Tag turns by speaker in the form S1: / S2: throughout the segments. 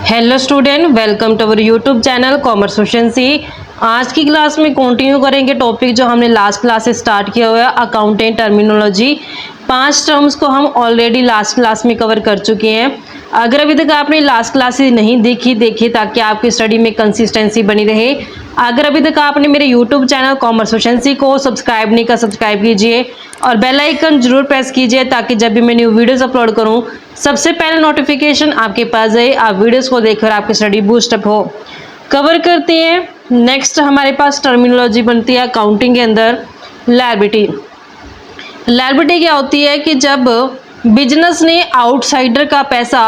S1: Hello student, welcome to our YouTube channel commerce efficiency. आज की class में continue करेंगे टॉपिक जो हमने लास्ट क्लास से स्टार्ट किया हुआ है, अकाउंटिंग टर्मिनोलॉजी। 5 टर्म्स को हम ऑलरेडी लास्ट क्लास में कवर कर चुके हैं। अगर अभी तक आपने लास्ट क्लासेस नहीं देखी ताकि आपकी स्टडी में कंसिस्टेंसी बनी रहे। अगर अभी तक आपने मेरे यूट्यूब चैनल कॉमर्स एफिशिएंसी को सब्सक्राइब नहीं कर, सब्सक्राइब कीजिए और बेल आइकन जरूर प्रेस कीजिए ताकि जब भी मैं न्यू वीडियोस अपलोड करूं सबसे पहले नोटिफिकेशन आपके पास आए, आप वीडियोस को देखकर आपकी स्टडी बूस्टअप हो। कवर करते हैं। नेक्स्ट हमारे पास टर्मिनोलॉजी बनती है अकाउंटिंग के अंदर लायबिलिटी। लायबिलिटी क्या होती है कि जब बिजनेस ने आउटसाइडर का पैसा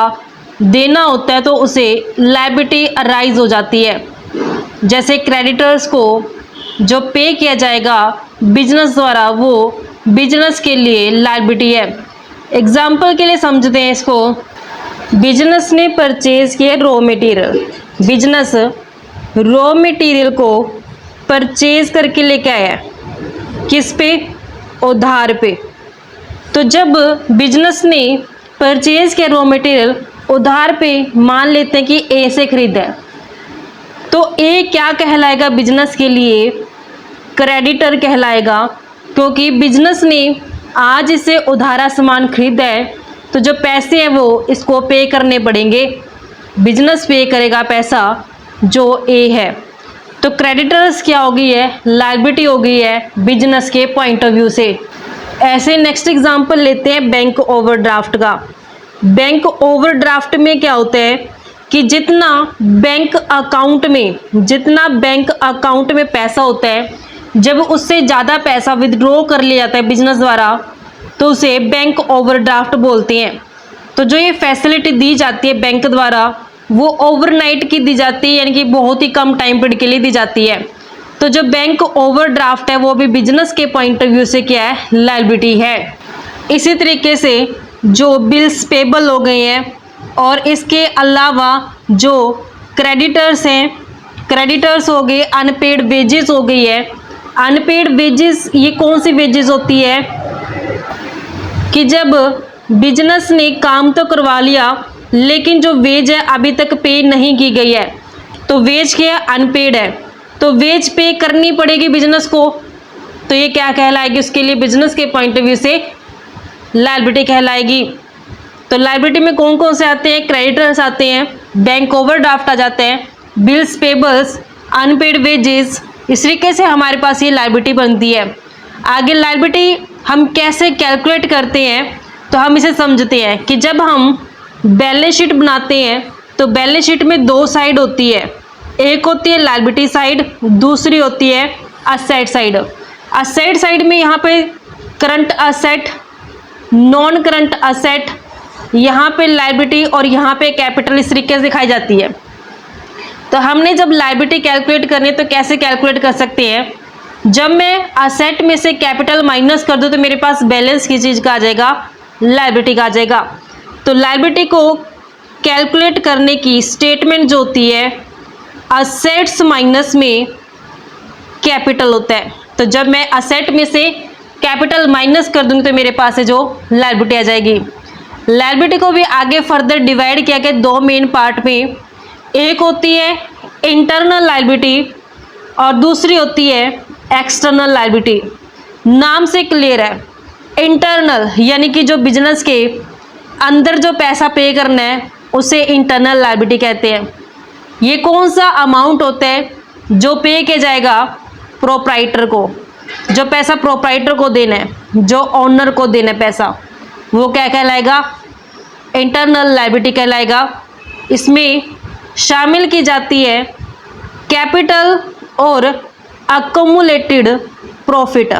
S1: देना होता है तो उसे लायबिलिटी अराइज हो जाती है। जैसे क्रेडिटर्स को जो पे किया जाएगा बिजनेस द्वारा वो बिजनेस के लिए लायबिलिटी है। एग्जाम्पल के लिए समझते हैं इसको। बिजनेस ने परचेज किया raw material. Business raw material को परचेज करके लेके आया किस पे? उधार पे। तो जब बिजनेस ने परचेज किया रॉ मटेरियल उधार पे, मान लेते हैं कि ए से खरीदा है, तो ए क्या कहलाएगा? बिजनेस के लिए क्रेडिटर कहलाएगा, क्योंकि बिजनेस ने आज इसे उधारा सामान खरीदा है तो जो पैसे हैं वो इसको पे करने पड़ेंगे। बिजनेस पे करेगा पैसा जो ए है। तो क्रेडिटर्स क्या हो गई है? लायबिलिटी हो गई है बिजनेस के पॉइंट ऑफ व्यू से। ऐसे नेक्स्ट एग्जांपल लेते हैं बैंक ओवरड्राफ्ट का। बैंक ओवरड्राफ्ट में क्या होता है कि जितना बैंक अकाउंट में पैसा होता है, जब उससे ज़्यादा पैसा विदड्रॉ कर लिया जाता है बिजनेस द्वारा तो उसे बैंक ओवरड्राफ्ट बोलते हैं। तो जो ये फैसिलिटी दी जाती है बैंक द्वारा वो ओवरनाइट की दी जाती है, यानी कि बहुत ही कम टाइम पीरियड के लिए दी जाती है। तो जो बैंक ओवरड्राफ्ट है वो भी बिजनेस के पॉइंट ऑफ व्यू से क्या है? लायबिलिटी है। इसी तरीके से जो बिल्स पेबल हो गए हैं और इसके अलावा जो क्रेडिटर्स हैं, क्रेडिटर्स हो गए, अनपेड वेजेस हो गई है। अनपेड वेजेस ये कौन सी वेजेस होती है कि जब बिजनेस ने काम तो करवा लिया लेकिन जो वेज है अभी तक पे नहीं की गई है, तो वेज क्या है? अनपेड है। तो वेज पे करनी पड़ेगी बिजनेस को, तो ये क्या कहलाएगी? उसके लिए बिजनेस के पॉइंट ऑफ व्यू से लायबिलिटी कहलाएगी। तो लायबिलिटी में कौन कौन से आते हैं? क्रेडिटर्स आते हैं, बैंक ओवरड्राफ्ट आ जाते हैं, बिल्स पेबल्स, अनपेड वेजेस। इस तरीके से हमारे पास ये लायबिलिटी बनती है। आगे लायबिलिटी हम कैसे कैलकुलेट करते हैं तो हम इसे समझते हैं कि जब हम बैलेंस शीट बनाते हैं तो बैलेंस शीट में 2 साइड होती है। एक होती है लायबिलिटी साइड, दूसरी होती है असेट साइड। असेट साइड में यहाँ पे current asset, non current asset, यहाँ पे लायबिलिटी और यहाँ पे कैपिटल इस तरीके से दिखाई जाती है। तो हमने जब लायबिलिटी कैलकुलेट करनी है तो कैसे कैलकुलेट कर सकते हैं? जब मैं असेट में से कैपिटल माइनस कर दूं तो मेरे पास बैलेंस की चीज़ का आ जाएगा? लायबिलिटी का आ जाएगा। तो लायबिलिटी को कैलकुलेट करने की स्टेटमेंट जो होती है असेट्स माइनस में कैपिटल होता है। तो जब मैं असेट में से कैपिटल माइनस कर दूंगी तो मेरे पास है जो लायबिलिटी आ जाएगी। लायबिलिटी को भी आगे फर्दर डिवाइड किया गया 2 मेन पार्ट में। एक होती है इंटरनल लायबिलिटी और दूसरी होती है एक्सटर्नल लायबिलिटी। नाम से क्लियर है, इंटरनल यानी कि जो बिजनेस के अंदर जो पैसा पे करना है उसे इंटरनल लायबिलिटी कहते हैं। ये कौन सा अमाउंट होता है जो पे किया जाएगा प्रोप्राइटर को? जो पैसा प्रोप्राइटर को देना है, जो ओनर को देना है पैसा, वो क्या कहलाएगा? इंटरनल लायबिलिटी कहलाएगा। इसमें शामिल की जाती है कैपिटल और अक्यूमुलेटेड प्रॉफिट।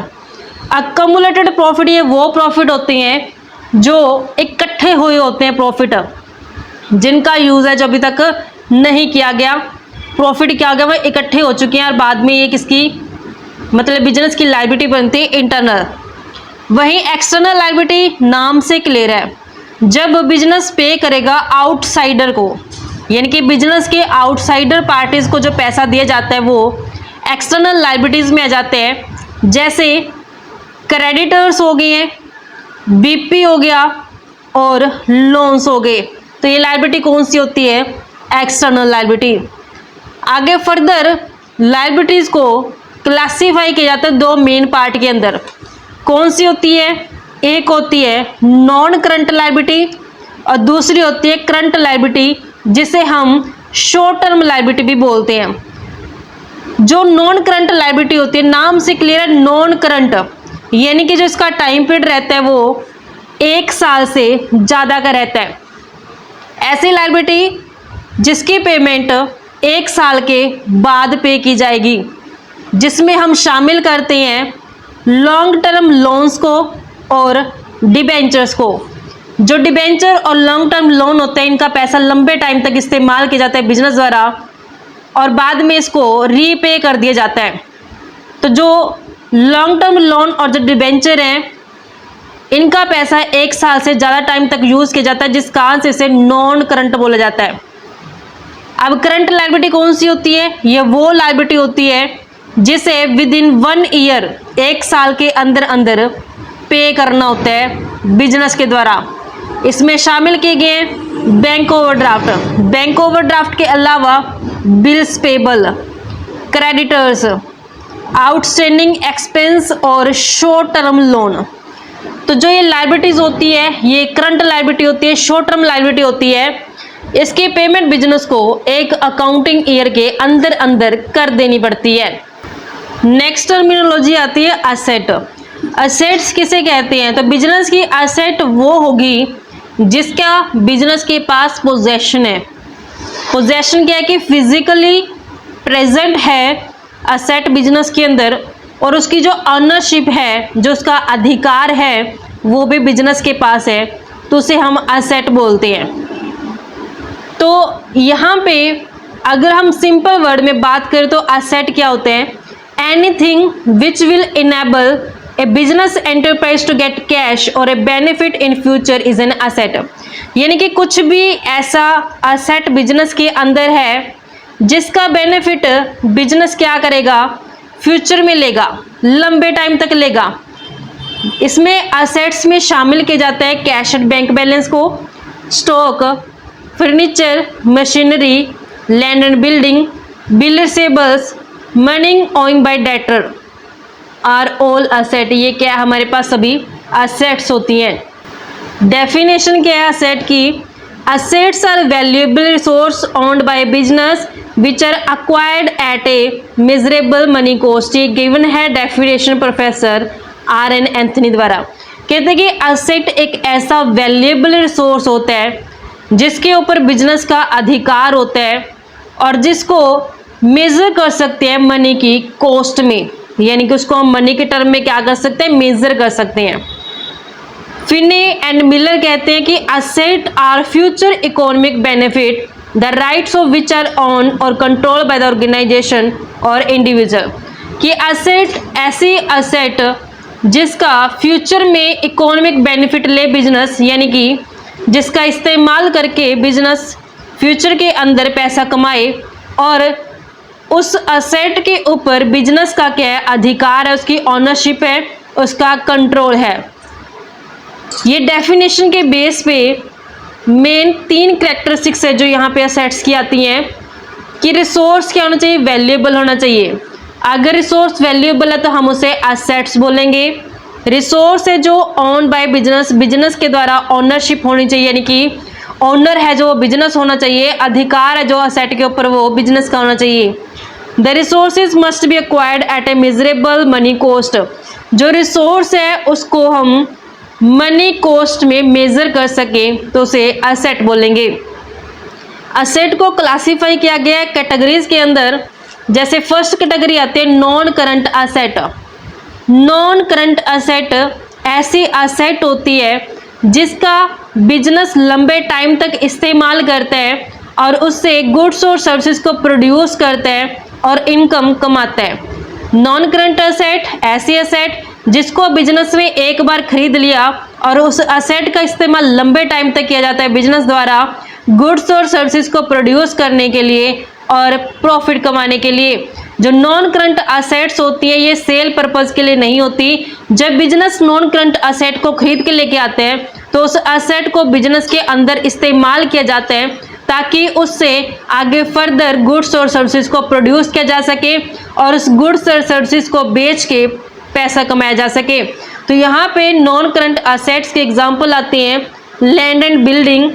S1: अक्यूमुलेटेड प्रॉफिट ये वो प्रॉफिट होते हैं जो इकट्ठे हुए होते हैं, प्रॉफिट जिनका यूज़ है जो अभी तक नहीं किया गया। प्रॉफिट क्या गया? वो इकट्ठे हो चुके हैं और बाद में ये किसकी मतलब बिजनेस की लायबिलिटी बनती है इंटरनल। वहीं एक्सटर्नल लायबिलिटी नाम से क्लियर है, जब बिजनेस पे करेगा आउटसाइडर को, यानी कि बिजनेस के आउटसाइडर पार्टीज को जो पैसा दिया जाता है वो एक्सटर्नल लायबिलिटीज़ में आ जाते हैं। जैसे क्रेडिटर्स हो गए हैं, बीपी हो गया और लोन्स हो गए। तो ये लायबिलिटी कौन सी होती है? External liability. आगे फर्दर लायबिलिटीज को क्लासीफाई किया जाता है दो मेन पार्ट के अंदर। कौन सी होती है? एक होती है नॉन करंट लायबिलिटी और दूसरी होती है करंट लायबिलिटी, जिसे हम शॉर्ट टर्म लायबिलिटी भी बोलते हैं। जो नॉन करंट लायबिलिटी होती है, नाम से क्लियर है, नॉन करंट, यानी कि जो इसका टाइम पीरियड रहता है वो 1 साल से ज़्यादा का रहता है। ऐसी लायबिलिटी जिसकी पेमेंट 1 साल के बाद पे की जाएगी, जिसमें हम शामिल करते हैं लॉन्ग टर्म लोन्स को और डिबेंचर्स को। जो डिबेंचर और लॉन्ग टर्म लोन होते हैं, इनका पैसा लंबे टाइम तक इस्तेमाल किया जाता है बिजनेस द्वारा और बाद में इसको रीपे कर दिया जाता है। तो जो लॉन्ग टर्म लोन और जो डिबेंचर हैं, इनका पैसा 1 साल से ज़्यादा टाइम तक यूज़ किया जाता है, जिस कारण से इसे नॉन करंट बोला जाता है। अब करंट लायबिलिटी कौन सी होती है? ये वो लायबिलिटी होती है जिसे विद इन 1 ईयर, 1 साल के अंदर अंदर पे करना होता है बिजनेस के द्वारा। इसमें शामिल किए गए बैंक ओवरड्राफ्ट, बैंक ओवरड्राफ्ट के अलावा bills payable, creditors, outstanding expense और शॉर्ट टर्म लोन। तो जो ये लायबिलिटीज होती है, ये करंट लायबिलिटी होती है, शॉर्ट टर्म लायबिलिटी होती है। इसकी पेमेंट बिजनेस को एक अकाउंटिंग ईयर के अंदर अंदर कर देनी पड़ती है। नेक्स्ट टर्मिनोलॉजी आती है असेट। असेट्स किसे कहते हैं? तो बिजनेस की असेट वो होगी जिसका बिजनेस के पास पोजेशन है। पोजेशन क्या है? कि फिजिकली प्रेजेंट है असेट बिजनेस के अंदर, और उसकी जो ऑनरशिप है, जो उसका अधिकार है, वो भी बिजनेस के पास है, तो उसे हम असेट बोलते हैं। तो यहाँ पे अगर हम सिंपल वर्ड में बात करें तो असेट क्या होते हैं? Anything which will enable a business enterprise to get cash और a benefit in future is an asset. यानी कि कुछ भी ऐसा असेट बिजनेस के अंदर है जिसका बेनिफिट बिजनेस क्या करेगा? फ्यूचर में लेगा, लंबे टाइम तक लेगा। इसमें असेट्स में शामिल किए जाते हैं कैश एंड बैंक बैलेंस को, stock, furniture, machinery, land and building, bill receivables, money owned by debtor are all asset. ये क्या है? हमारे पास सभी असेट्स होती हैं। डेफिनेशन क्या है असेट की? Assets are valuable resource owned by business which are acquired at a measurable money cost. ये गिवन है डेफिनेशन प्रोफेसर RN एंथनी द्वारा। कहते हैं कि असेट एक ऐसा वैल्यूएबल रिसोर्स होता है जिसके ऊपर बिजनेस का अधिकार होता है और जिसको मेजर कर सकते हैं मनी की कॉस्ट में, यानी कि उसको हम मनी के टर्म में क्या कर सकते हैं? मेजर कर सकते हैं। फिने एंड मिलर कहते हैं कि asset are future economic benefit the rights of which are owned और कंट्रोल बाय द ऑर्गेनाइजेशन और इंडिविजुअल। कि असेट ऐसी असेट जिसका फ्यूचर में इकोनॉमिक बेनिफिट ले बिजनेस, यानी कि जिसका इस्तेमाल करके बिजनेस फ्यूचर के अंदर पैसा कमाए और उस असेट के ऊपर बिजनेस का क्या है? अधिकार है, उसकी ऑनरशिप है, उसका कंट्रोल है। ये डेफिनेशन के बेस पे मेन 3 कैरेक्टरिस्टिक्स है जो यहाँ पे असेट्स की आती हैं कि रिसोर्स क्या होना चाहिए? वैल्यूएबल होना चाहिए। अगर रिसोर्स वैल्यूएबल है तो हम उसे असेट्स बोलेंगे। रिसोर्स है जो ऑन बाय बिजनेस, बिजनेस के द्वारा ऑनरशिप होनी चाहिए, यानी कि ऑनर है जो बिजनेस होना चाहिए, अधिकार है जो असेट के ऊपर वो बिजनेस का होना चाहिए। The resources must be acquired at a measurable money cost. जो रिसोर्स है उसको हम मनी कॉस्ट में मेजर कर सके तो उसे असेट बोलेंगे। असेट को क्लासीफाई किया गया है कैटेगरीज के अंदर। जैसे फर्स्ट कैटेगरी आती है non current asset. Non current asset ऐसी असेट होती है जिसका बिजनेस लंबे टाइम तक इस्तेमाल करता है और उससे गुड्स और सर्विसेज को प्रोड्यूस करता है और इनकम कमाता है। नॉन करंट असेट ऐसी असेट जिसको बिजनेस में एक बार खरीद लिया और उस असेट का इस्तेमाल लंबे टाइम तक किया जाता है बिजनेस द्वारा गुड्स और सर्विसेज को प्रोड्यूस करने के लिए और प्रॉफिट कमाने के लिए। जो नॉन करंट असेट्स होती है ये सेल पर्पस के लिए नहीं होती। जब बिजनेस नॉन करंट असेट को खरीद के लेके आते हैं तो उस असेट को बिजनेस के अंदर इस्तेमाल किया जाता है ताकि उससे आगे फर्दर गुड्स और सर्विसेज को प्रोड्यूस किया जा सके और उस गुड्स और सर्विसेज को बेच के पैसा कमाया जा सके। तो यहाँ पे नॉन करंट असेट्स के एग्जाम्पल आते हैं land and building,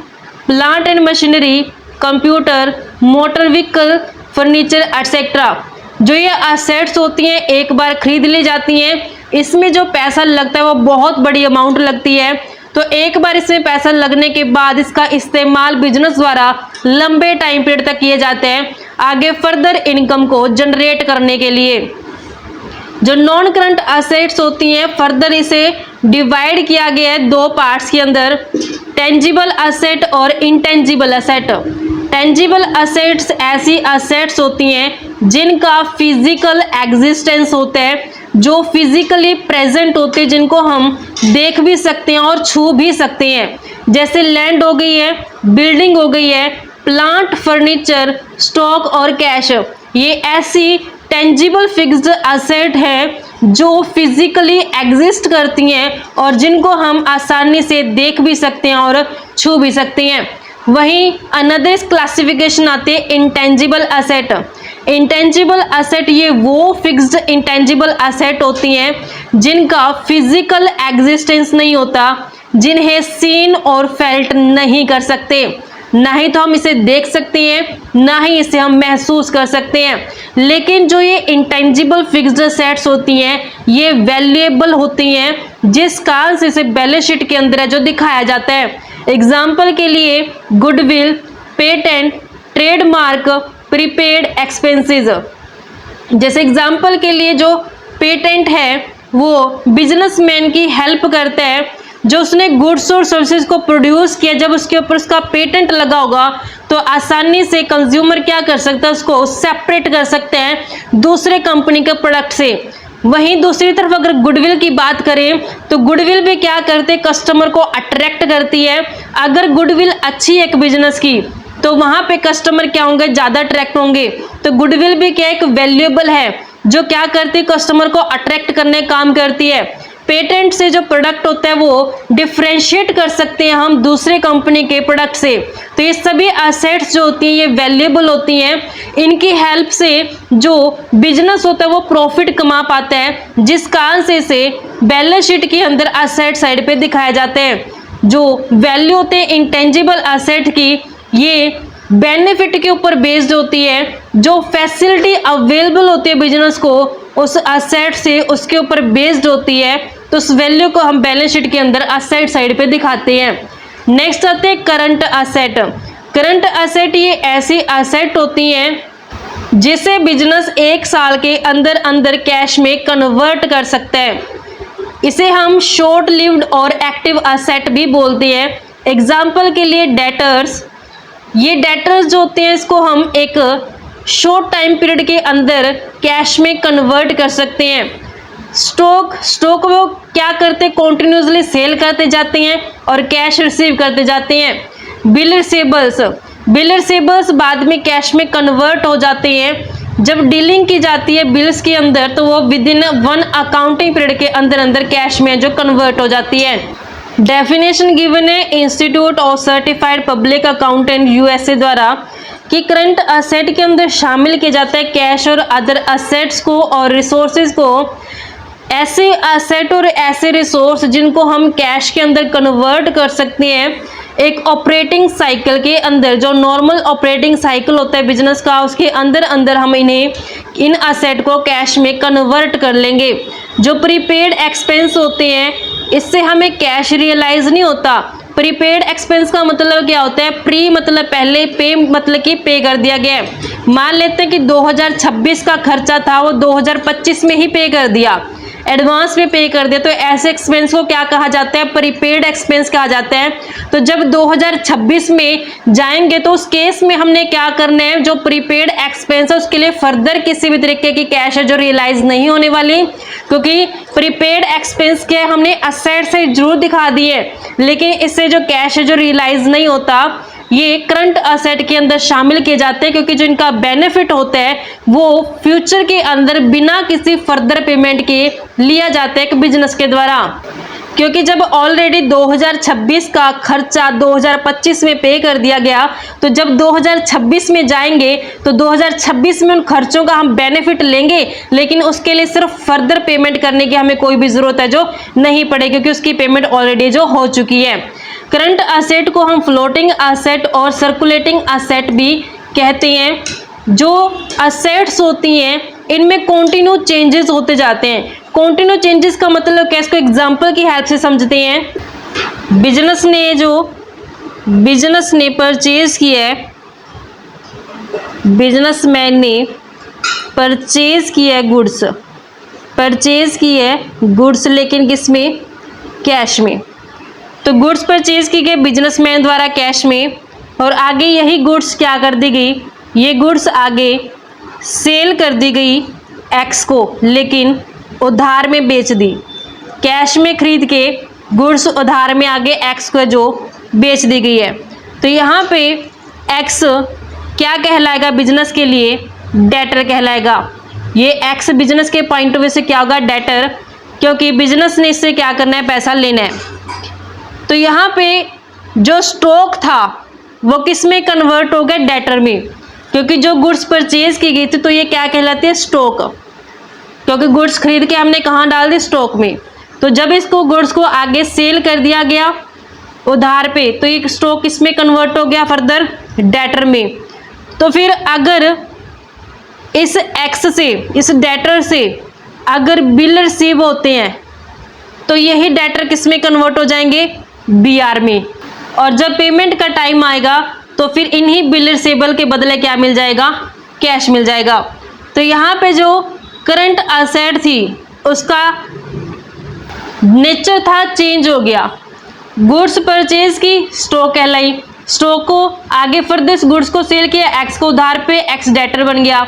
S1: plant and machinery, computer, motor vehicle, furniture etcetera. जो ये असेट्स होती हैं एक बार खरीद ली जाती हैं, इसमें जो पैसा लगता है वो बहुत बड़ी अमाउंट लगती है। तो एक बार इसमें पैसा लगने के बाद इसका इस्तेमाल बिजनेस द्वारा लंबे टाइम पीरियड तक किए जाते हैं आगे फर्दर इनकम को जनरेट करने के लिए। जो नॉन करंट असेट्स होती हैं फर्दर इसे डिवाइड किया गया है दो पार्ट्स के अंदर, टेंजिबल असेट और इनटेंजिबल असेट। टेंजिबल असेट्स ऐसी असेट्स होती हैं जिनका फिजिकल एग्जिस्टेंस होता है, जो फिजिकली प्रेजेंट होते हैं, जिनको हम देख भी सकते हैं और छू भी सकते हैं, जैसे लैंड हो गई है, बिल्डिंग हो गई है, प्लांट, फर्नीचर, स्टॉक और कैश। ये ऐसी टेंजिबल फिक्स्ड असेट है जो फिजिकली एग्जिस्ट करती हैं और जिनको हम आसानी से देख भी सकते हैं और छू भी सकते हैं। वहीं अनदर क्लासिफिकेशन आते हैं इंटेंजिबल असेट। इंटेंजिबल असेट ये वो फिक्स्ड इंटेंजिबल असेट होती हैं जिनका फिजिकल एग्जिस्टेंस नहीं होता, जिन्हें सीन और फेल्ट नहीं कर सकते, ना ही तो हम इसे देख सकते हैं ना ही इसे हम महसूस कर सकते हैं। लेकिन जो ये इंटेंजिबल फिक्स्ड असेट्स होती हैं ये वैल्यूएबल होती हैं, जिस कारण से इसे बैलेंस शीट के अंदर है जो दिखाया जाता है। एग्जाम्पल के लिए goodwill, patent, trademark, prepaid expenses. जैसे एग्जाम्पल के लिए जो पेटेंट है वो बिजनेसमैन की हेल्प करता है, जो उसने गुड्स और सर्विसेज को प्रोड्यूस किया, जब उसके ऊपर उसका पेटेंट लगा होगा तो आसानी से कंज्यूमर क्या कर सकता है, उसको सेपरेट कर सकते हैं दूसरे कंपनी के प्रोडक्ट से। वहीं दूसरी तरफ अगर गुडविल की बात करें तो गुडविल भी क्या करते हैं, कस्टमर को अट्रैक्ट करती है। अगर गुडविल अच्छी है एक बिजनेस की तो वहां पे कस्टमर क्या होंगे, ज़्यादा अट्रैक्ट होंगे। तो गुडविल भी क्या एक वैल्यूएबल है जो क्या करती है, कस्टमर को अट्रैक्ट करने का काम करती है। पेटेंट से जो प्रोडक्ट होता है वो डिफ्रेंशिएट कर सकते हैं हम दूसरे कंपनी के प्रोडक्ट से। तो ये सभी असेट्स जो होती हैं ये वैल्यूएबल होती हैं, इनकी हेल्प से जो बिजनेस होता है वो प्रॉफिट कमा पाता है, जिस कारण से इसे बैलेंस शीट के अंदर असेट साइड पे दिखाया जाता है। जो वैल्यू होते हैं इंटेंजिबल असेट की ये बेनिफिट के ऊपर बेस्ड होती है, जो फैसिलिटी अवेलेबल होती है बिजनेस को उस असेट से उसके ऊपर बेस्ड होती है। तो उस वैल्यू को हम बैलेंस शीट के अंदर असेट साइड पे दिखाते हैं। नेक्स्ट आते हैं करंट असेट। करंट असेट ये ऐसी असेट होती हैं जिसे बिजनेस एक साल के अंदर अंदर कैश में कन्वर्ट कर सकता है। इसे हम शॉर्ट लिव्ड और एक्टिव असेट भी बोलते हैं। एग्जाम्पल के लिए डेटर्स, ये डेटर्स जो होते हैं इसको हम एक शॉर्ट टाइम पीरियड के अंदर कैश में कन्वर्ट कर सकते हैं। स्टॉक वो क्या करते हैं, कॉन्टिन्यूसली सेल करते जाते हैं और कैश रिसीव करते जाते हैं। बिल रिसीवर्स बाद में कैश में कन्वर्ट हो जाते हैं। जब डीलिंग की जाती है बिल्स के अंदर तो वो विद इन 1 अकाउंटिंग पीरियड के अंदर अंदर कैश में जो कन्वर्ट हो जाती है। डेफिनेशन गिवन है institute of certified public accountant USA द्वारा कि करंट असेट के अंदर शामिल किया जाता है कैश और अदर असेट्स को और रिसोर्सेज को। ऐसे असेट और ऐसे रिसोर्स जिनको हम कैश के अंदर कन्वर्ट कर सकते हैं एक ऑपरेटिंग साइकिल के अंदर, जो नॉर्मल ऑपरेटिंग साइकिल होता है बिजनेस का, उसके अंदर अंदर हम इन असेट को कैश में कन्वर्ट कर लेंगे। जो प्रीपेड एक्सपेंस होते हैं इससे हमें कैश रियलाइज नहीं होता। प्रीपेड एक्सपेंस का मतलब क्या होता है, प्री मतलब पहले, पे मतलब कि पे कर दिया गया है। मान लेते हैं कि 2026 का खर्चा था वो 2025 में ही पे कर दिया, एडवांस में पे कर दिया, तो ऐसे एक्सपेंस को क्या कहा जाता है, प्रीपेड एक्सपेंस कहा जाता है। तो जब 2026 में जाएंगे तो उस केस में हमने क्या करना है, जो प्रीपेड एक्सपेंस है उसके लिए फर्दर किसी भी तरीके की कैश है जो रियलाइज नहीं होने वाली, क्योंकि प्रीपेड एक्सपेंस के हमने असेट से जरूर दिखा दिए लेकिन इससे जो कैश है जो रियलाइज नहीं होता ये करंट असेट के अंदर शामिल किए जाते हैं, क्योंकि जो इनका बेनिफिट होता है वो फ्यूचर के अंदर बिना किसी फर्दर पेमेंट के लिया जाता है एक बिजनेस के द्वारा। क्योंकि जब ऑलरेडी 2026 का खर्चा 2025 में पे कर दिया गया, तो जब 2026 में जाएंगे तो 2026 में उन खर्चों का हम बेनिफिट लेंगे, लेकिन उसके लिए सिर्फ फर्दर पेमेंट करने की हमें कोई भी ज़रूरत है जो नहीं पड़ेगी, क्योंकि उसकी पेमेंट ऑलरेडी जो हो चुकी है। करंट असेट को हम फ्लोटिंग असेट और सर्कुलेटिंग असेट भी कहते हैं। जो असेट्स होती हैं इनमें कॉन्टिन्यू चेंजेस होते जाते हैं। कॉन्टिन्यू चेंजेस का मतलब क्या, इसको एग्जांपल की हेल्प से समझते हैं। बिजनेस ने परचेज किया है, बिजनेसमैन ने परचेज किया है गुड्स, परचेज की है गुड्स, लेकिन किस में, कैश में। तो गुड्स परचेज की गई बिजनेसमैन द्वारा कैश में, और आगे यही गुड्स क्या कर दी गई, ये गुड्स आगे सेल कर दी गई एक्स को, लेकिन उधार में बेच दी। कैश में खरीद के गुड्स उधार में आगे एक्स को जो बेच दी गई है। तो यहाँ पे एक्स क्या कहलाएगा बिजनेस के लिए, डेटर कहलाएगा। ये एक्स बिजनेस के पॉइंट ऑफ व्यू से क्या होगा, डेटर, क्योंकि बिजनेस ने इससे क्या करना है, पैसा लेना है। तो यहाँ पे जो स्टॉक था वो किस में कन्वर्ट हो गया, डेटर में, क्योंकि जो गुड्स परचेज की गई थी तो ये क्या कहलाती है, स्टॉक, क्योंकि गुड्स खरीद के हमने कहाँ डाल दी, स्टॉक में। तो जब इसको गुड्स को आगे सेल कर दिया गया उधार पे, तो ये स्टॉक किसमें कन्वर्ट हो गया, फर्दर डेटर में। तो फिर अगर इस एक्स से, इस डेटर से अगर बिल रिसीव होते हैं तो यही डेटर किस में कन्वर्ट हो जाएंगे, बीआर में। और जब पेमेंट का टाइम आएगा तो फिर इन्हीं बिल रिसीवेबल के बदले क्या मिल जाएगा, कैश मिल जाएगा। तो यहाँ पे जो करंट असेट थी उसका नेचर था चेंज हो गया। गुड्स परचेज की, स्टॉक कहलाई, स्टॉक को आगे फर्दर गुड्स को सेल किया एक्स को उधार पे, एक्स डेटर बन गया।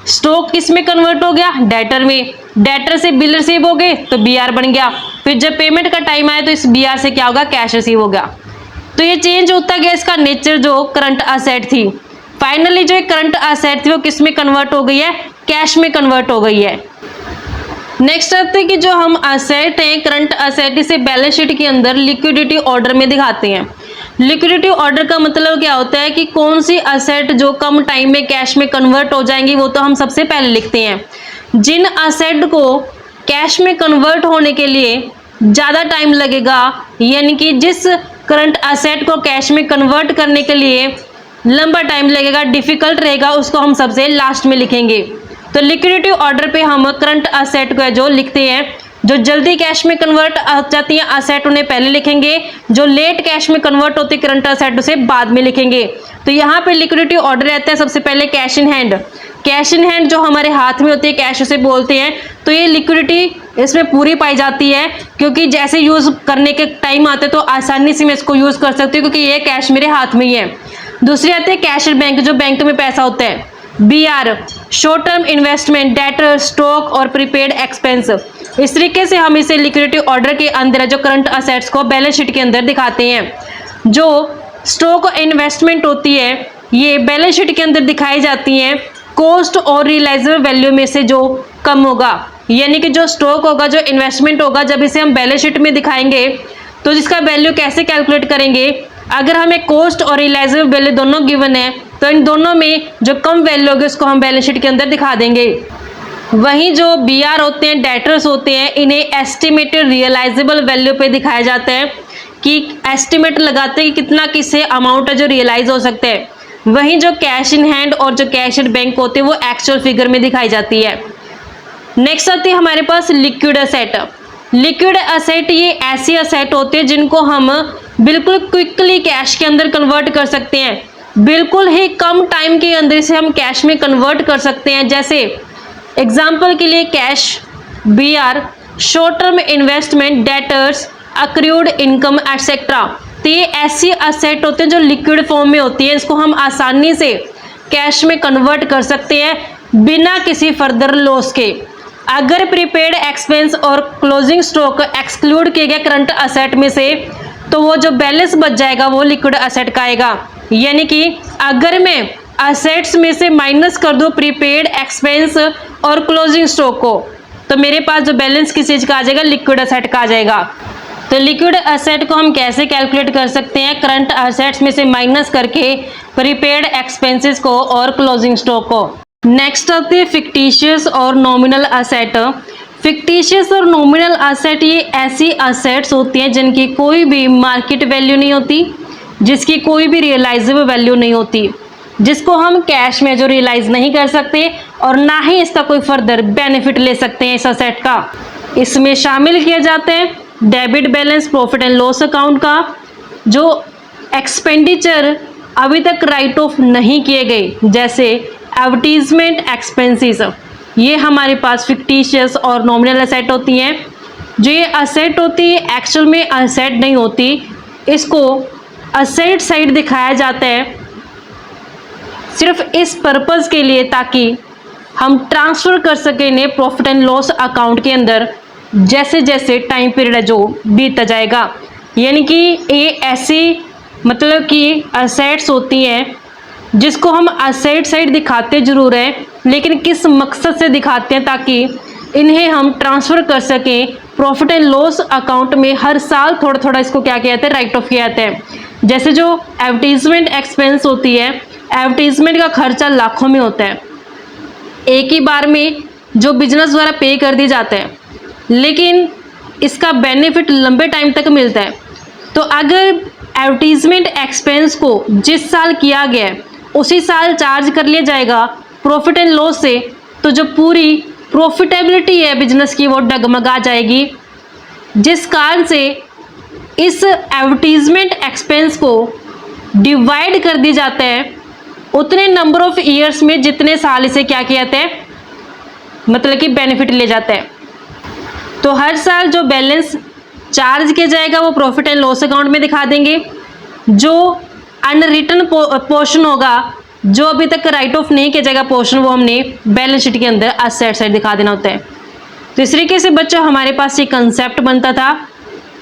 S1: स्टॉक किस में कन्वर्ट हो गया, डेटर में। डेटर से बिल रिसीव हो गए तो बीआर बन गया। फिर जब पेमेंट का टाइम आया तो इस बीआर से क्या होगा, कैश रिसीव होगा। तो ये चेंज होता गया इसका नेचर जो करंट असेट थी। फाइनली जो करंट असेट थी वो किस में कन्वर्ट हो गई है, कैश में कन्वर्ट हो गई है। नेक्स्ट आते हैं कि जो हम असेट हैं, करंट असेट, इसे बैलेंस शीट के अंदर लिक्विडिटी ऑर्डर में दिखाते हैं। लिक्विडिटी ऑर्डर का मतलब क्या होता है कि कौन सी असेट जो कम टाइम में कैश में कन्वर्ट हो जाएंगी वो तो हम सबसे पहले लिखते हैं। जिन असेट को कैश में कन्वर्ट होने के लिए ज़्यादा टाइम लगेगा, यानी कि जिस करंट असेट को कैश में कन्वर्ट करने के लिए लंबा टाइम लगेगा, डिफ़िकल्ट रहेगा, उसको हम सबसे लास्ट में लिखेंगे। तो लिक्विडिटी ऑर्डर पे हम करंट असेट को जो लिखते हैं, जो जल्दी कैश में कन्वर्ट हो जाती हैं असेट उन्हें पहले लिखेंगे, जो लेट कैश में कन्वर्ट होती है करंट असेट उसे बाद में लिखेंगे। तो यहाँ पे लिक्विडिटी ऑर्डर रहता है सबसे पहले cash in hand. Cash in hand जो हमारे हाथ में होती है, कैश उसे बोलते हैं। तो ये लिक्विडिटी इसमें पूरी पाई जाती है, क्योंकि जैसे यूज़ करने के टाइम आते तो आसानी से मैं इसको यूज़ कर सकती हूँ, क्योंकि ये कैश मेरे हाथ में ही है। दूसरी आती है कैश बैंक, जो बैंक में पैसा होता है। BR, short term investment, debtor, stock और प्रीपेड एक्सपेंस। इस तरीके से हम इसे लिक्विडिटी ऑर्डर के अंदर जो करंट असेट्स को बैलेंस शीट के अंदर दिखाते हैं। जो स्टॉक इन्वेस्टमेंट होती है ये बैलेंस शीट के अंदर दिखाई जाती हैं कॉस्ट और रियलाइजेबल वैल्यू में से जो कम होगा, यानी कि जो स्टॉक होगा, जो इन्वेस्टमेंट होगा, जब इसे हम बैलेंस शीट में दिखाएंगे तो जिसका वैल्यू कैसे कैलकुलेट करेंगे। अगर हमें कॉस्ट और रियलाइजेबल वैल्यू दोनों गिवन है तो इन दोनों में जो कम वैल्यू होगी उसको हम बैलेंस शीट के अंदर दिखा देंगे। वहीं जो बीआर होते हैं, डेटर्स होते हैं, इन्हें एस्टिमेटेड रियलाइजेबल वैल्यू पे दिखाया जाता है, कि एस्टिमेट लगाते हैं कि कितना किससे अमाउंट है जो रियलाइज हो सकता है। वहीं जो कैश इन हैंड और जो कैश इन बैंक होते हैं वो एक्चुअल फिगर में दिखाई जाती है। नेक्स्ट आती है हमारे पास लिक्विड असेट। लिक्विड असेट ये ऐसी असेट होते हैं जिनको हम बिल्कुल क्विकली कैश के अंदर कन्वर्ट कर सकते हैं, बिल्कुल ही कम टाइम के अंदर इसे हम कैश में कन्वर्ट कर सकते हैं। जैसे एग्जाम्पल के लिए cash, BR, short term investment, debtors, accrued income etcetera. तो ये ऐसी असेट होते हैं जो लिक्विड फॉर्म में होती है, इसको हम आसानी से कैश में कन्वर्ट कर सकते हैं बिना किसी फर्दर लॉस के। अगर प्रीपेड एक्सपेंस और क्लोजिंग स्टॉक एक्सक्लूड किए गए करंट असेट में से तो वो जो बैलेंस बच जाएगा वो लिक्विड असेट का आएगा। यानी कि अगर मैं असेट्स में से माइनस कर दूं प्रीपेड एक्सपेंस और क्लोजिंग स्टॉक को, तो मेरे पास जो बैलेंस किस चीज़ का आ जाएगा, लिक्विड असेट का आ जाएगा। तो लिक्विड एसेट को हम कैसे कैलकुलेट कर सकते हैं? करंट एसेट्स में से माइनस करके प्रीपेड एक्सपेंसेस को और क्लोजिंग स्टॉक को। नेक्स्ट आते हैं फिक्टिशियस और नॉमिनल एसेट। फिक्टिशियस और नॉमिनल एसेट ये ऐसी एसेट्स होती हैं जिनकी कोई भी मार्केट वैल्यू नहीं होती, जिसकी कोई भी रियलाइजेबल वैल्यू नहीं होती, जिसको हम कैश में जो रियलाइज नहीं कर सकते और ना ही इसका कोई फर्दर बेनिफिट ले सकते हैं इस एसेट का। इसमें शामिल किए जाते हैं debit balance profit and loss account का, जो एक्सपेंडिचर अभी तक राइट ऑफ नहीं किए गए, जैसे एडवर्टीजमेंट एक्सपेंसेस, ये हमारे पास फिक्टिशियस और नॉमिनल एसेट होती हैं। जो ये एसेट होती है एक्चुअल में एसेट नहीं होती, इसको एसेट साइड दिखाया जाता है सिर्फ इस पर्पस के लिए ताकि हम ट्रांसफ़र कर सकें इन्हें प्रॉफिट एंड लॉस अकाउंट के अंदर जैसे जैसे टाइम पीरियड है जो बीतता जाएगा। यानी कि ये ऐसी मतलब कि एसेट्स होती हैं जिसको हम एसेट साइड दिखाते ज़रूर हैं, लेकिन किस मकसद से दिखाते हैं? ताकि इन्हें हम ट्रांसफ़र कर सकें प्रॉफिट एंड लॉस अकाउंट में। हर साल थोड़ा थोड़ा इसको क्या किया जाता है? राइट ऑफ किया जाता है। जैसे जो एडवर्टीजमेंट एक्सपेंस होती है, एडवर्टीजमेंट का खर्चा लाखों में होता है, एक ही बार में जो बिजनेस द्वारा पे कर दी जाता है, लेकिन इसका बेनिफिट लंबे टाइम तक मिलता है। तो अगर एडवर्टीजमेंट एक्सपेंस को जिस साल किया गया है उसी साल चार्ज कर लिया जाएगा प्रॉफिट एंड लॉस से, तो जो पूरी प्रॉफिटेबिलिटी है बिजनेस की वो डगमगा जाएगी, जिस कारण से इस एडवर्टीजमेंट एक्सपेंस को डिवाइड कर दी जाता है उतने नंबर ऑफ ईयर्स में जितने साल इसे क्या किया जाता है, मतलब कि बेनिफिट ले जाता है। तो हर साल जो बैलेंस चार्ज किया जाएगा वो प्रॉफिट एंड लॉस अकाउंट में दिखा देंगे। जो अनरिटन पोर्शन होगा, जो अभी तक राइट ऑफ नहीं किया जाएगा पोर्शन, वो हमने बैलेंस शीट के अंदर एसेट साइड दिखा देना होता है। तो इस तरीके से बच्चों हमारे पास ये कंसेप्ट बनता था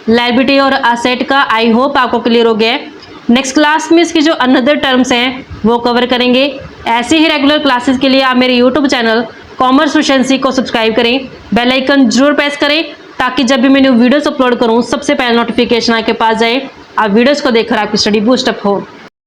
S1: लायबिलिटी और एसेट का। आई होप आपको क्लियर हो गया है। नेक्स्ट क्लास में इसकी जो अनदर टर्म्स हैं वो कवर करेंगे। ऐसे ही रेगुलर क्लासेस के लिए आप मेरे यूट्यूब चैनल कॉमर्स प्रोficiency को सब्सक्राइब करें, बेल आइकन जरूर प्रेस करें ताकि जब भी मैं न्यू वीडियोस अपलोड करूं सबसे पहले नोटिफिकेशन आपके पास जाए, आप वीडियोस को देखकर आपकी स्टडी बूस्ट अप हो।